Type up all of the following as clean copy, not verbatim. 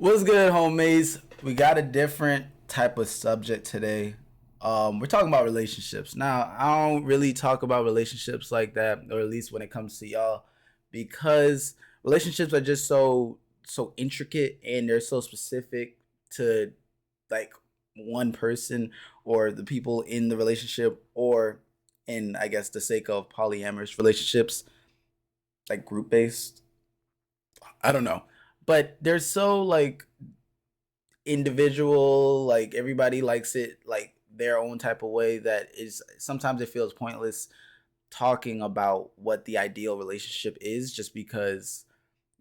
What's good, homies? We got a different type of subject today. We're talking about relationships. Now, I don't really talk about relationships like that, or at least when it comes to y'all, because relationships are just so intricate and they're so specific to like one person or the people in the relationship, or in I guess the sake of polyamorous relationships, like group based. I don't know, but they're so like individual, like everybody likes it like their own type of way, that is sometimes it feels pointless talking about what the ideal relationship is, just because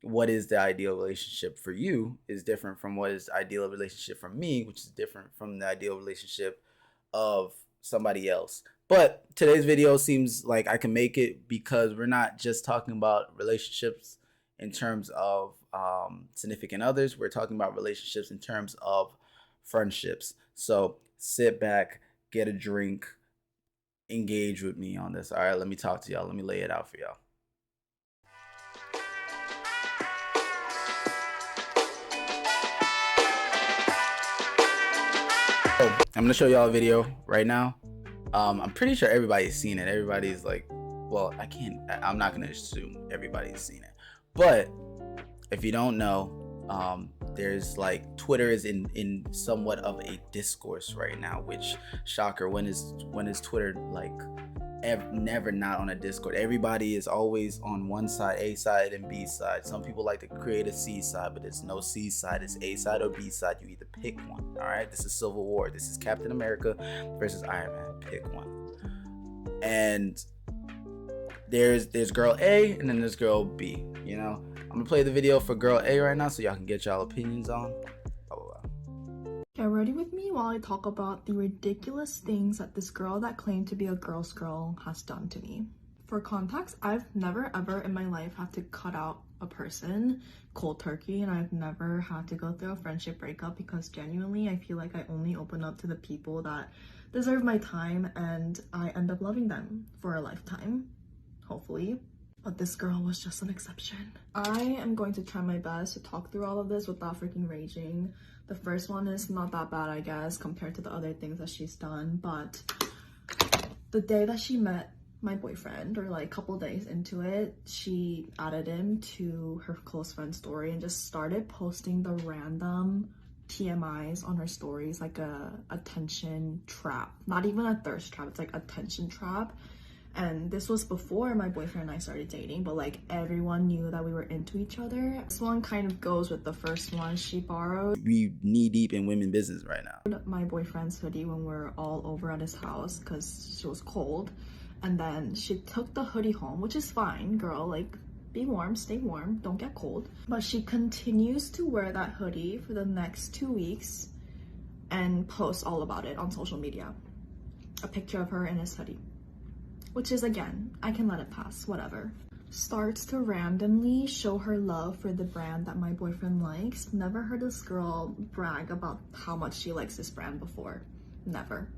what is the ideal relationship for you is different from what is the ideal relationship for me, which is different from the ideal relationship of somebody else. But today's video seems like I can make it, because we're not just talking about relationships in terms of significant others. We're talking about relationships in terms of friendships. So sit back, get a drink, engage with me on this. All right, let me talk to y'all. Let me lay it out for y'all. So I'm gonna show y'all a video right now. I'm pretty sure everybody's seen it. Everybody's like, well, I'm not gonna assume everybody's seen it, but if you don't know, there's like Twitter is in somewhat of a discourse right now. Which, shocker, when is Twitter like never not on a Discord? Everybody is always on one side, A side and B side. Some people like to create a C side, but there's no C side. It's A side or B side. You either pick one. All right, this is Civil War. This is Captain America versus Iron Man. Pick one. And there's girl A and then there's girl B. You know, I'm gonna play the video for girl A right now so y'all can get y'all opinions on. Blah, blah, blah. Get ready with me while I talk about the ridiculous things that this girl that claimed to be a girl's girl has done to me. For context, I've never ever in my life had to cut out a person cold turkey, and I've never had to go through a friendship breakup, because genuinely I feel like I only open up to the people that deserve my time, and I end up loving them for a lifetime, hopefully. But this girl was just an exception. I am going to try my best to talk through all of this without freaking raging. The first one is not that bad, I guess, compared to the other things that she's done, but the day that she met my boyfriend, or like a couple days into it, she added him to her close friend story and just started posting the random TMIs on her stories, like a attention trap. Not even a thirst trap, it's like attention trap. And this was before my boyfriend and I started dating, but like everyone knew that we were into each other. This one kind of goes with the first one. She borrowed We knee deep in women business right now. my boyfriend's hoodie when we were all over at his house because she was cold. And then she took the hoodie home, which is fine, girl, like be warm, stay warm, don't get cold. But she continues to wear that hoodie for the next 2 weeks and posts all about it on social media. A picture of her in his hoodie. Which is, again, I can let it pass, whatever. Starts to randomly show her love for the brand that my boyfriend likes. Never heard this girl brag about how much she likes this brand before. Never.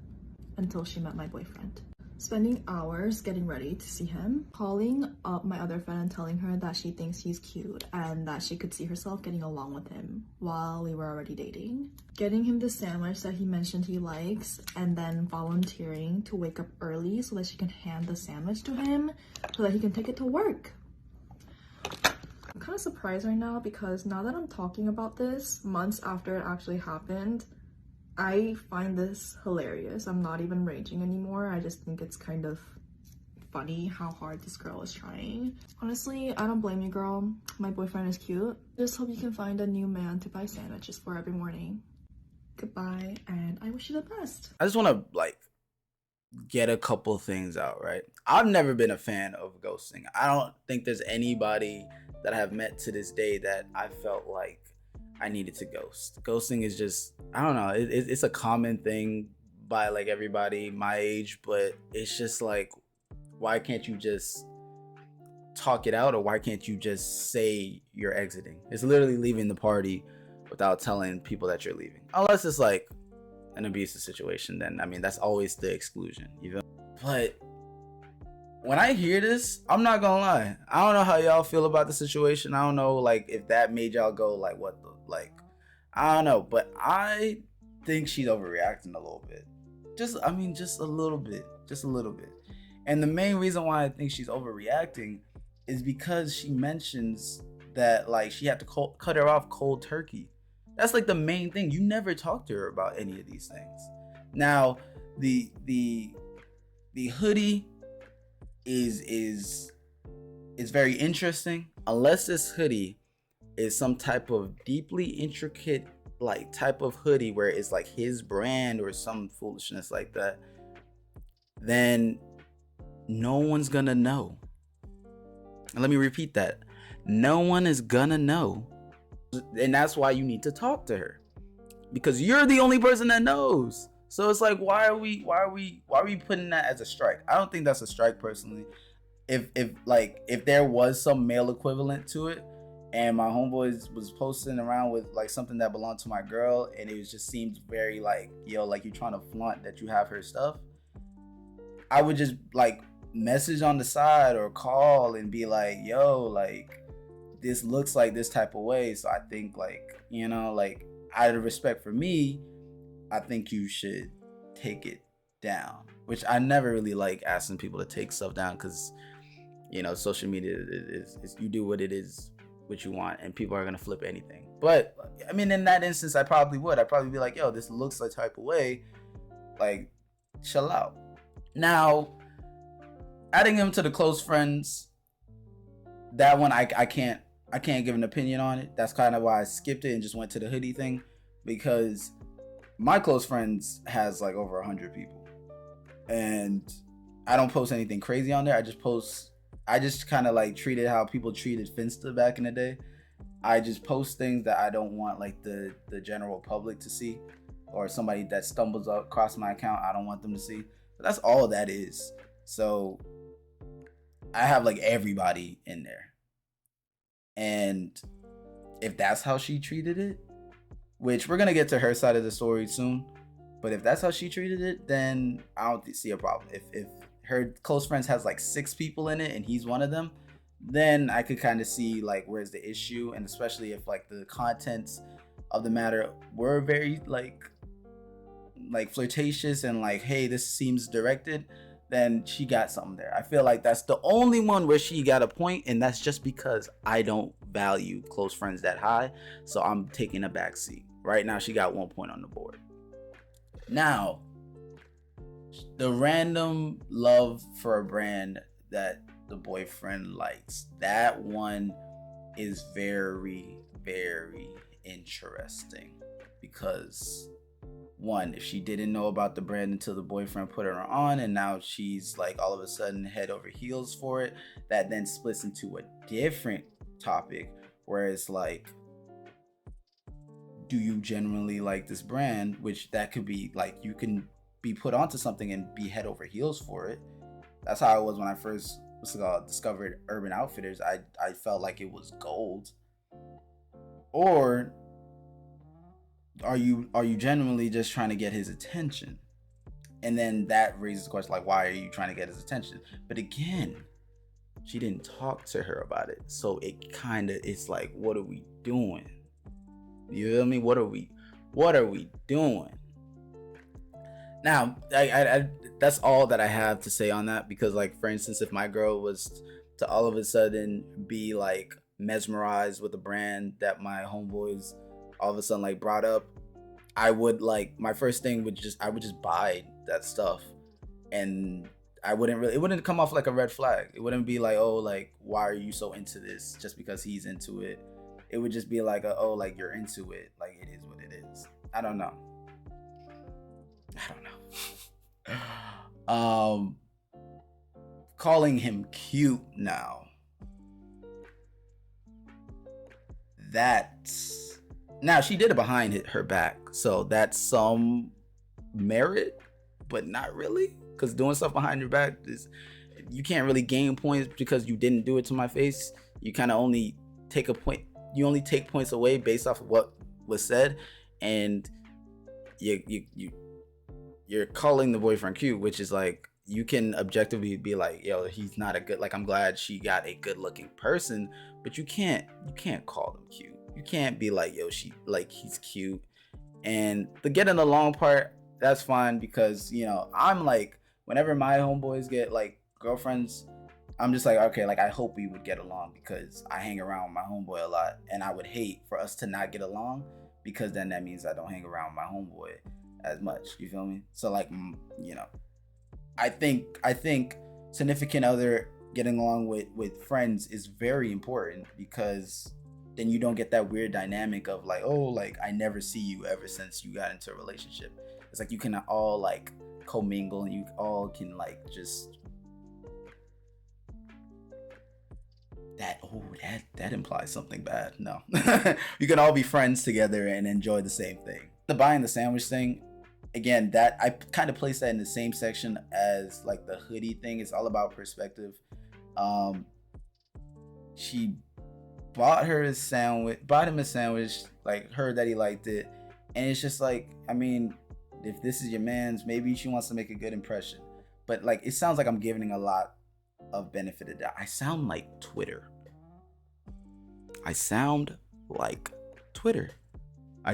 Until she met my boyfriend. Spending hours getting ready to see him. Calling up my other friend and telling her that she thinks he's cute and that she could see herself getting along with him while we were already dating. Getting him the sandwich that he mentioned he likes, and then volunteering to wake up early so that she can hand the sandwich to him so that he can take it to work. I'm kind of surprised right now, because now that I'm talking about this months after it actually happened, I find this hilarious. I'm not even raging anymore. I just think it's kind of funny how hard this girl is trying. Honestly, I don't blame you, girl. My boyfriend is cute. Just hope you can find a new man to buy sandwiches for every morning. Goodbye, and I wish you the best. I just want to like get a couple things out, right? I've never been a fan of ghosting. I don't think there's anybody that I have met to this day that I felt like I needed to ghost. Ghosting is just, I don't know, it's a common thing by like everybody my age, but it's just like, why can't you just talk it out, or why can't you just say you're exiting? It's literally leaving the party without telling people that you're leaving. Unless it's like an abusive situation, then I mean that's always the exclusion, you know. But when I hear this, I'm not gonna lie, I don't know how y'all feel about the situation. I don't know like if that made y'all go like, what the like, I don't know, but I think she's overreacting a little bit. Just a little bit, just a little bit. And the main reason why I think she's overreacting is because she mentions that like she had to cut her off cold turkey. That's like the main thing. You never talk to her about any of these things. Now, the hoodie is very interesting. Unless this hoodie is some type of deeply intricate like type of hoodie where it's like his brand or some foolishness like that, then no one's gonna know. And let me repeat that. No one is gonna know. And that's why you need to talk to her. Because you're the only person that knows. So it's like why are we putting that as a strike? I don't think that's a strike personally. If there was some male equivalent to it and my homeboys was posting around with like something that belonged to my girl and it just seemed very like, yo, like you're trying to flaunt that you have her stuff, I would just like message on the side or call and be like, yo, like this looks like this type of way, so I think like, you know, like out of respect for me, I think you should take it down. Which I never really like asking people to take stuff down because, you know, social media is you do what it is, what you want, and people are gonna flip anything. But I mean, in that instance, I probably would. I'd probably be like, yo, this looks like type of way, like chill out. Now, adding him to the close friends, that one I can't give an opinion on it. That's kind of why I skipped it and just went to the hoodie thing, because my close friends has like over 100 people, and I don't post anything crazy on there. I just kind of like treated how people treated Finsta back in the day. I just post things that I don't want like the general public to see, or somebody that stumbles across my account, I don't want them to see. But that's all that is. So I have like everybody in there. And if that's how she treated it, which we're gonna get to her side of the story soon, but if that's how she treated it, then I don't see a problem. If her close friends has like 6 people in it and he's one of them, then I could kind of see like where's the issue. And especially if like the contents of the matter were very like flirtatious and like, hey, this seems directed, then she got something there. I feel like that's the only one where she got a point, and that's just because I don't value close friends that high, so I'm taking a back seat. Right now, she got 1 point on the board. Now, the random love for a brand that the boyfriend likes, that one is very, very interesting because one, if she didn't know about the brand until the boyfriend put her on and now she's like all of a sudden head over heels for it, that then splits into a different topic where it's like, do you genuinely like this brand? Which that could be like, you can be put onto something and be head over heels for it. That's how it was when I first discovered Urban Outfitters. I felt like it was gold. Or are you genuinely just trying to get his attention? And then that raises the question, like, why are you trying to get his attention? But again, she didn't talk to her about it, so it's like, what are we doing? You feel me? What are we doing? Now, I that's all that I have to say on that, because like, for instance, if my girl was to all of a sudden be like mesmerized with a brand that my homeboys all of a sudden like brought up, I would like, my first thing would I would just buy that stuff, and it wouldn't come off like a red flag. It wouldn't be like, oh, like, why are you so into this just because he's into it? It would just be like, oh, like, you're into it, like it is what it is. I don't know. Calling him cute now, now she did it behind her back, so that's some merit, but not really, because doing stuff behind your back is, you can't really gain points because you didn't do it to my face. You kind of only take points away based off of what was said, and you're calling the boyfriend cute, which is like, you can objectively be like, yo, he's not a good, like, I'm glad she got a good looking person, but you can't call them cute. You can't be like, yo, he's cute. And the getting along part, that's fine, because I'm like, whenever my homeboys get like girlfriends, I'm just like, okay, like I hope we would get along, because I hang around with my homeboy a lot, and I would hate for us to not get along, because then that means I don't hang around with my homeboy as much. You feel me? So like, I think significant other getting along with friends is very important, because then you don't get that weird dynamic of like, oh, like I never see you ever since you got into a relationship. It's like you can all like commingle, and you all can like just that implies something bad. No. You can all be friends together and enjoy the same thing. The buying the sandwich thing, again, that I kind of place that in the same section as like the hoodie thing. It's all about perspective. She bought him a sandwich, like heard that he liked it, and it's just like, I mean, if this is your man's, maybe she wants to make a good impression, but like it sounds like I'm giving a lot of benefit of doubt. I sound like Twitter. I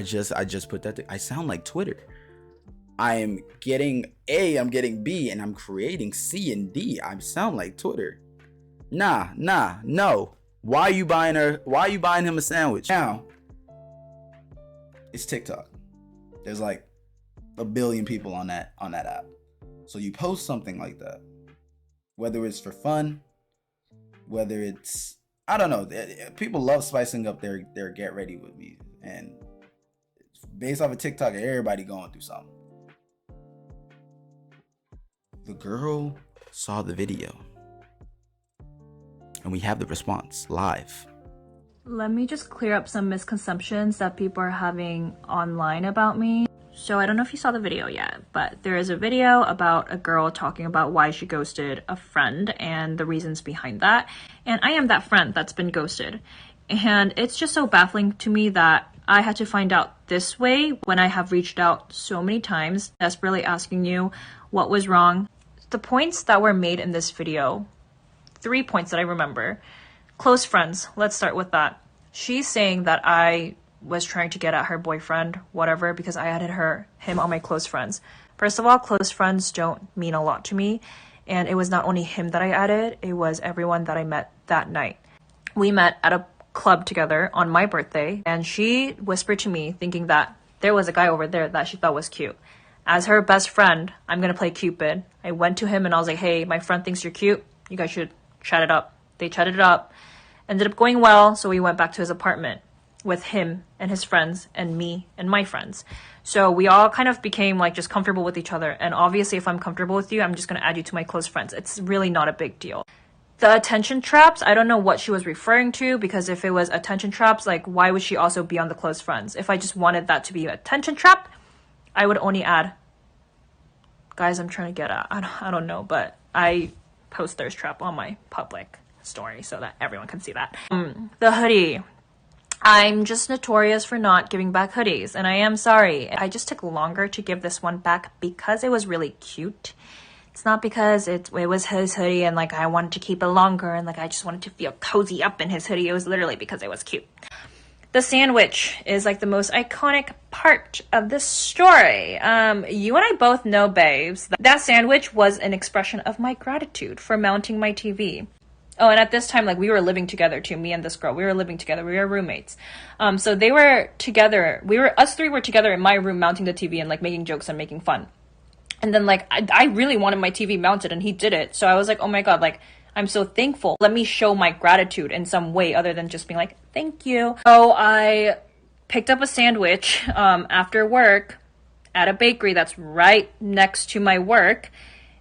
just put that I sound like Twitter. I'm getting A, I'm getting B, and I'm creating C and D. I sound like Twitter. No. Why are you buying him a sandwich? Now, it's TikTok. There's like 1 billion people on that app. So you post something like that, whether it's for fun, whether it's, I don't know, people love spicing up their get ready with me, and based off of TikTok, everybody going through something. The girl saw the video, and we have the response live. Let me just clear up some misconceptions that people are having online about me. So I don't know if you saw the video yet, but there is a video about a girl talking about why she ghosted a friend and the reasons behind that. And I am that friend that's been ghosted. And it's just so baffling to me that I had to find out this way when I have reached out so many times, desperately asking you what was wrong. The points that were made in this video, 3 points that I remember. Close friends, let's start with that. She's saying that I was trying to get at her boyfriend, whatever, because I added him on my close friends. First of all, close friends don't mean a lot to me. And it was not only him that I added, it was everyone that I met that night. We met at a club together on my birthday, and she whispered to me thinking that there was a guy over there that she thought was cute. As her best friend, I'm gonna play Cupid. I went to him and I was like, hey, my friend thinks you're cute. You guys should chat it up. They chatted it up. Ended up going well, so we went back to his apartment with him and his friends and me and my friends. So we all kind of became like just comfortable with each other. And obviously, if I'm comfortable with you, I'm just gonna add you to my close friends. It's really not a big deal. The attention traps, I don't know what she was referring to, because if it was attention traps, like why would she also be on the close friends? If I just wanted that to be an attention trap, I would only add guys I'm trying to get at. I don't know, but I post thirst trap on my public story so that everyone can see that. The hoodie. I'm just notorious for not giving back hoodies, and I am sorry. I just took longer to give this one back because it was really cute. It's not because it was his hoodie and like I wanted to keep it longer and like I just wanted to feel cozy up in his hoodie. It was literally because it was cute. The sandwich is like the most iconic part of this story. You and I both know, babes, that sandwich was an expression of my gratitude for mounting my TV. Oh, and at this time, like we were living together too, me and this girl. We were living together. We were roommates. So they were together. Us three were together in my room mounting the TV and like making jokes and making fun. And then like I really wanted my TV mounted and he did it. So I was like, oh my God, like I'm so thankful. Let me show my gratitude in some way other than just being like, thank you. So I picked up a sandwich after work at a bakery that's right next to my work.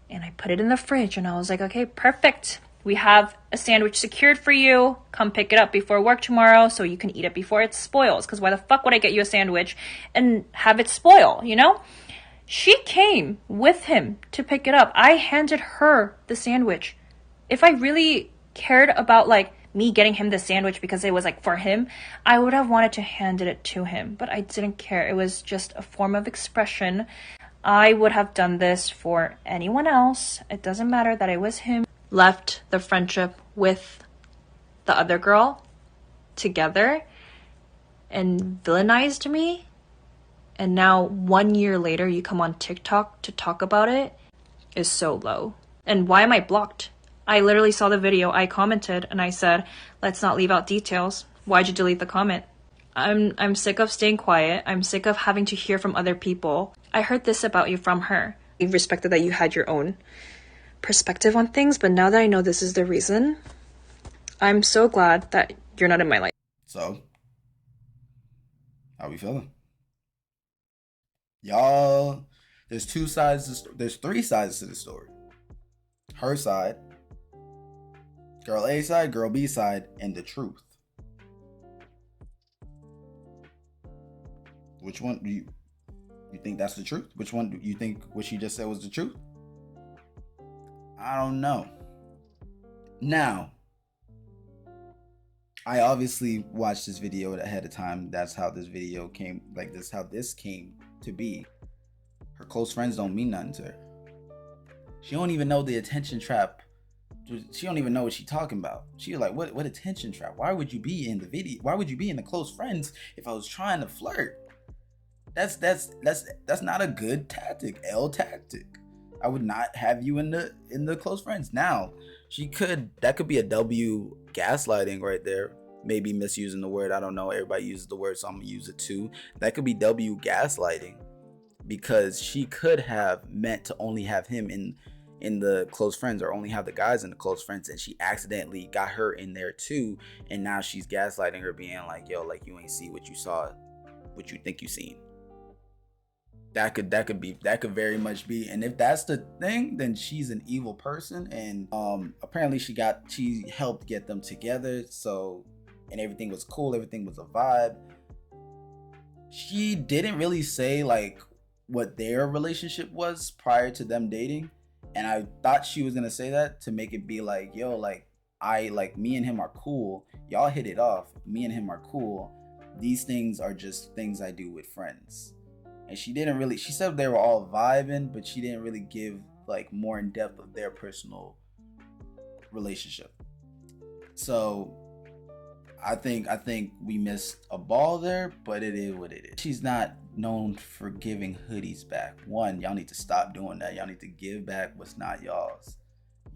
And I put it in the fridge and I was like, okay, perfect. We have a sandwich secured for you. Come pick it up before work tomorrow so you can eat it before it spoils. Because why the fuck would I get you a sandwich and have it spoil, you know? She came with him to pick it up. I handed her the sandwich. If I really cared about like me getting him the sandwich because it was like for him, I would have wanted to hand it to him, but I didn't care. It was just a form of expression. I would have done this for anyone else. It doesn't matter that it was him. Left the friendship with the other girl together. and villainized me. And now 1 year later, you come on TikTok to talk about it is so low. And why am I blocked? I literally saw the video, I commented, and I said, let's not leave out details. Why'd you delete the comment? I'm sick of staying quiet. I'm sick of having to hear from other people. I heard this about you from her. I respected that you had your own perspective on things, but now that I know this is the reason, I'm so glad that you're not in my life. So, how we feeling? Y'all, there's three sides to the story. Her side, girl A side, girl B side, and the truth. Which one do you think that's the truth? Which one do you think what she just said was the truth? I don't know. Now, I obviously watched this video ahead of time. That's how this video came, like this, how this came to be. Her close friends don't mean nothing to her. She don't even know the attention trap. She don't even know what she's talking about. She was like, what attention trap? Why would you be in the video? Why would you be in the close friends if I was trying to flirt? That's not a good tactic. L tactic. I would not have you in the close friends. Now, that could be a W gaslighting right there. Maybe misusing the word. I don't know. Everybody uses the word, so I'm gonna use it too. That could be W gaslighting, because she could have meant to only have him in the close friends, or only have the guys in the close friends, and she accidentally got her in there too, and now she's gaslighting her, being like, yo, like, you ain't see what you saw, what you think you seen. That could very much be. And if that's the thing, then she's an evil person. And apparently she helped get them together, so, and everything was cool, everything was a vibe. She didn't really say like what their relationship was prior to them dating, and I thought she was gonna say that to make it be like, yo, like, me and him are cool, y'all hit it off, me and him are cool, these things are just things I do with friends. And she said they were all vibing, but she didn't really give like more in depth of their personal relationship. So I think we missed a ball there, but it is what it is. She's not known for giving hoodies back. One, y'all need to stop doing that. Y'all need to give back what's not y'all's.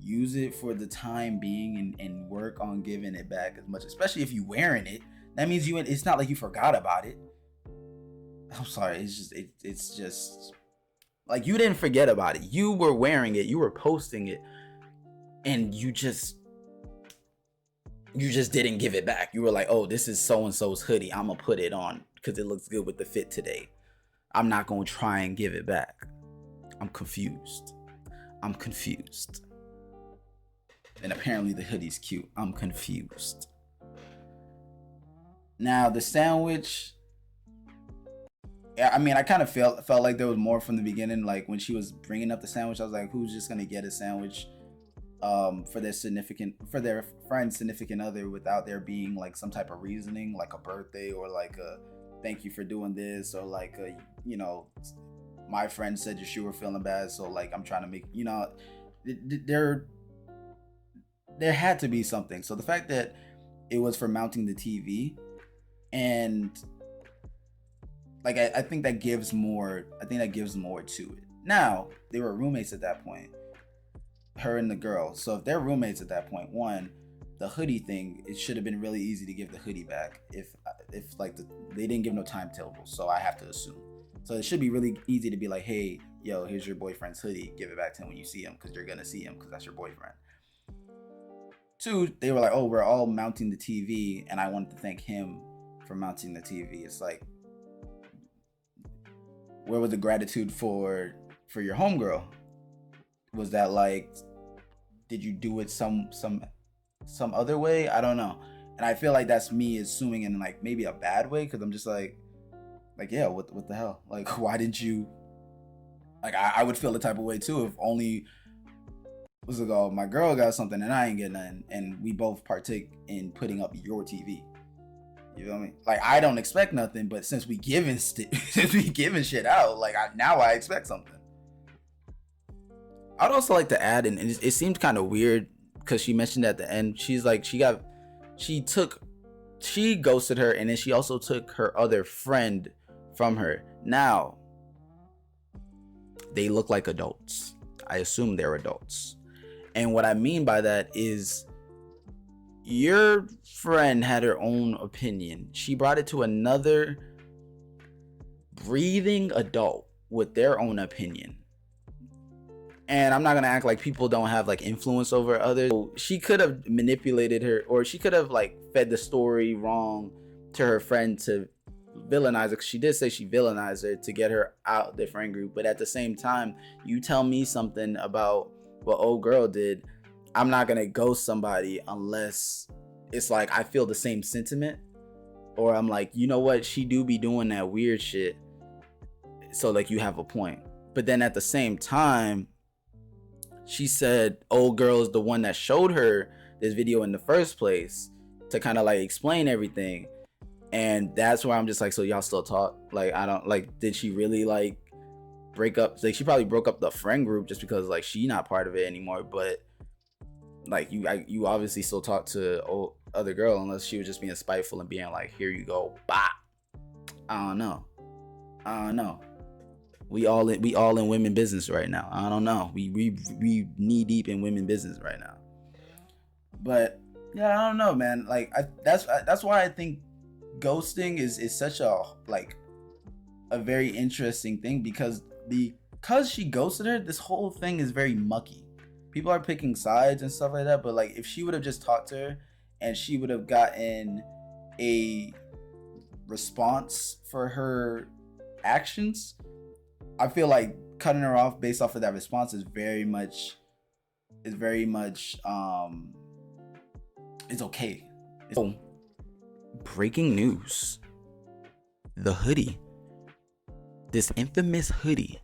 Use it for the time being and work on giving it back as much, especially if you wearing it. That means it's not like you forgot about it. I'm sorry, it's just like, you didn't forget about it. You were wearing it, you were posting it, and you just didn't give it back. You were like, oh, this is so-and-so's hoodie, I'm gonna put it on because it looks good with the fit today. I'm not gonna try and give it back. I'm confused. And apparently the hoodie's cute. I'm confused. Now, the sandwich, I mean, I kind of felt like there was more from the beginning. Like, when she was bringing up the sandwich, I was like, who's just gonna get a sandwich for their friend's significant other without there being like some type of reasoning, like a birthday, or like a thank you for doing this, or like a, you know, my friend said your shoe were feeling bad, so like I'm trying to make, you know, there had to be something. So the fact that it was for mounting the TV, and like, I think that gives more. I think that gives more to it. Now, they were roommates at that point, her and the girl. So if they're roommates at that point, one, the hoodie thing, it should have been really easy to give the hoodie back if like they didn't give no timetable. So I have to assume. So it should be really easy to be like, hey, yo, here's your boyfriend's hoodie. Give it back to him when you see him, because you're gonna see him because that's your boyfriend. Two, they were like, oh, we're all mounting the TV, and I wanted to thank him for mounting the TV. It's like, where was the gratitude for your homegirl? Was that like, did you do it some other way? I don't know. And I feel like that's me assuming in like maybe a bad way, because I'm just like yeah, what the hell? Like, why didn't you? Like, I would feel the type of way too if only, what's it called, my girl got something and I ain't getting nothing, and we both partake in putting up your TV. You feel me? Like, I don't expect nothing, but since we giving shit out, like, now I expect something. I'd also like to add, and it seemed kind of weird because she mentioned at the end, she's like, she took she ghosted her, and then she also took her other friend from her. Now, they look like adults. I assume they're adults. And what I mean by that is your friend had her own opinion. She brought it to another breathing adult with their own opinion. And I'm not gonna act like people don't have like influence over others. So she could have manipulated her, or she could have like fed the story wrong to her friend to villainize her. Cause she did say she villainized her to get her out the friend group. But at the same time, you tell me something about what old girl did, I'm not gonna ghost somebody unless it's like I feel the same sentiment, or I'm like, you know what, she do be doing that weird shit. So like you have a point. But then at the same time, she said old girl is the one that showed her this video in the first place to kind of like explain everything. And that's where I'm just like, so y'all still talk? Like, I don't like, did she really like break up? Like, she probably broke up the friend group just because like she not part of it anymore. But like you obviously still talk to other girl, unless she was just being spiteful and being like, here you go, bah. I don't know. We all in women business right now. I don't know. We knee deep in women business right now. But yeah, I don't know, man. Like that's why I think ghosting is such a like a very interesting thing, because she ghosted her, this whole thing is very mucky. People are picking sides and stuff like that, but like if she would have just talked to her and she would have gotten a response for her actions, I feel like cutting her off based off of that response is very much it's okay. So, breaking news. The hoodie. This infamous hoodie.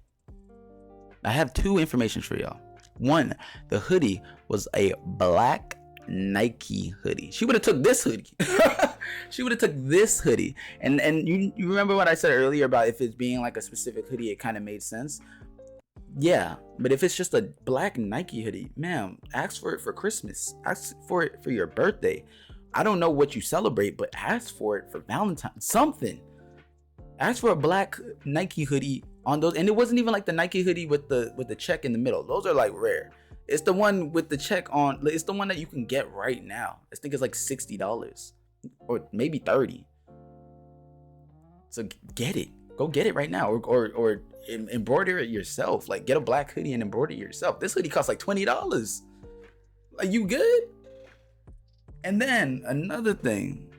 I have two information for y'all. One, the hoodie was a black Nike hoodie. She would have took this hoodie. She would have took this hoodie. And you remember what I said earlier about if it's being like a specific hoodie, it kind of made sense. Yeah, but if it's just a black Nike hoodie, ma'am, ask for it for Christmas. Ask for it for your birthday. I don't know what you celebrate, but ask for it for Valentine's. Something. Ask for a black Nike hoodie on those, and it wasn't even like the Nike hoodie with the check in the middle. Those are like rare. It's the one with the check on. It's the one that you can get right now. I think it's like $60 or maybe $30. So get it. Go get it right now, or embroider it yourself. Like get a black hoodie and embroider it yourself. This hoodie costs like $20. Like, you good? And then another thing.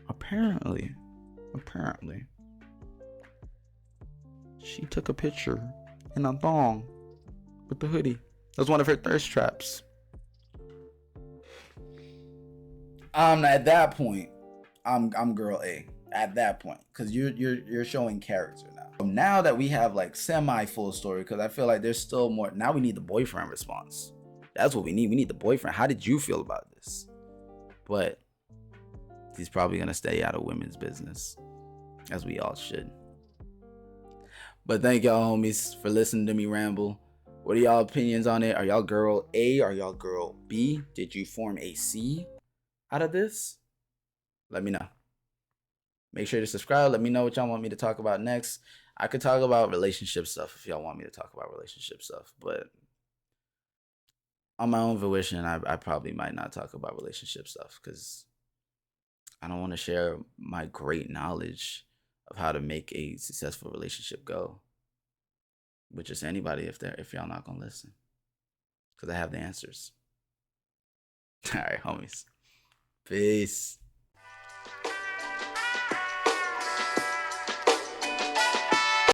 Apparently, she took a picture in a thong with the hoodie. That was one of her thirst traps. At that point, I'm girl A. At that point, because you're showing character now. Now that we have like semi full story, because I feel like there's still more. Now we need the boyfriend response. That's what we need. We need the boyfriend. How did you feel about this? But he's probably gonna stay out of women's business, as we all should. But thank y'all homies for listening to me ramble. What are y'all opinions on it? Are y'all girl A? Are y'all girl B? Did you form a C out of this? Let me know. Make sure to subscribe. Let me know what y'all want me to talk about next. I could talk about relationship stuff if y'all want me to talk about relationship stuff, but on my own volition, I probably might not talk about relationship stuff because I don't want to share my great knowledge of how to make a successful relationship go with just anybody if y'all not gonna listen, because I have the answers. All right, homies. Peace.